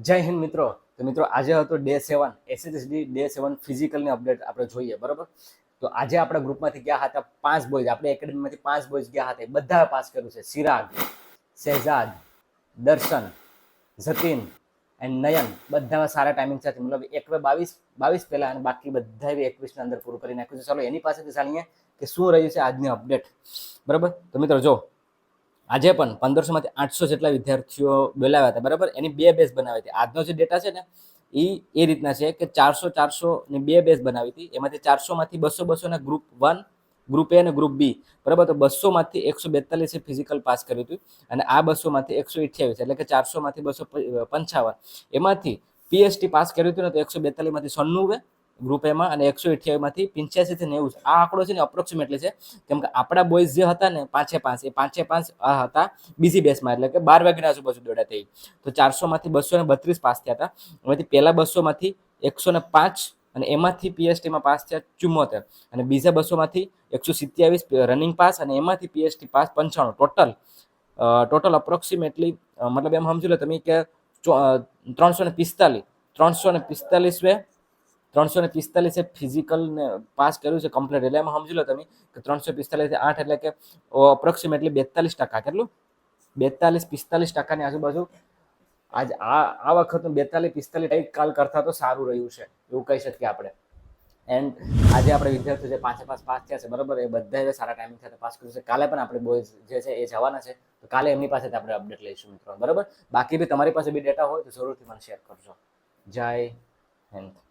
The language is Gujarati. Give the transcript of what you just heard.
જય હિન્દ મિત્રો. તો મિત્રો આજે હતો ડે 7 એસએસડી ડે 7 ફિઝિકલની અપડેટ આપણે જોઈએ, બરાબર. તો આજે આપણા ગ્રુપમાંથી ગયા હતા 5 બોયઝ, આપણે એકેડમીમાંથી 5 બોયઝ ગયા હતા, બધા પાસ કર્યું છે. સિરાગ, શહેજાદ, દર્શન, જતીન એન્ડ નયન બધામાં સારા ટાઈમિંગ સાથે, મતલબ એક 22 પહેલા અને બાકી બધા 21 ની અંદર પૂરું કરી નાખ્યું છે. ચાલો એની પાસેથી જાણીએ કે શું રહ્યું છે આજની અપડેટ, બરાબર. તો મિત્રો જો આજે પણ 1500 માંથી 800 જેટલા વિદ્યાર્થીઓ બોલાવ્યા હતા, બરાબર. એની બે બેચ બનાવી હતી. આજનો જે ડેટા છે ને એ રીતના છે કે 400 ની બે બેચ બનાવી હતી. એમાંથી 400 માંથી 200 ને ગ્રુપ 1, ગ્રુપ એ અને ગ્રુપ બી, બરાબર. તો 200 માંથી 142 ફિઝિકલ પાસ કર્યું હતું અને આ 200 માંથી 128, એટલે કે 400 માંથી 255. એમાંથી પીએચટી પાસ કર્યું હતું ને તો 142 માંથી 96 ગ્રુપ એમાં અને 128 માંથી 85 થી 90. આ આંકડો છે ને અપ્રોક્સિમેટલી છે, કેમ કે આપણા બોયઝ જે હતા ને 5 એ 5 આ હતા બીજી બેચમાં, એટલે કે 12 વાગ્યાની આજુબાજુ દોડ્યા થઈ. તો 400 માંથી 232 પાસ થયા હતા. એમાંથી પહેલા 200 માંથી 105 અને એમાંથી પીએચટીમાં પાસ થયા 74 અને બીજા 200 માંથી 127 રનિંગ પાસ અને એમાંથી પીએચટી પાસ 95. ટોટલ અપ્રોક્સિમેટલી મતલબ એમ સમજી લો તમે કે 345 ફિઝિકલ ને પાસ કર્યું છે કમ્પ્લીટ. એટલે એમાં સમજી લો તમે કે 345 8 એટલે કે અપ્રોક્સિમેટલી 42%. કેટલું? 42-45% આજુબાજુ આજ આ વખતનું 42-45 કાલ કરતા તો સારું રહ્યું છે, એવું કહી શકીએ આપણે. એન્ડ આજે આપણે વિદ્યાર્થીઓ જે 5 પાસ થયા છે, બરાબર, એ બધા સારા ટાઈમિંગ સાથે પાસ કર્યું છે. કાલે પણ આપણે બોયઝ જે છે એ જવાના છે, તો કાલે એમની પાસેથી આપણે અપડેટ લઈશું મિત્રો, બરાબર. બાકી બી તમારી પાસે બી ડેટા હોય તો જરૂરથી મને શેર કરજો. જય હિન્દ.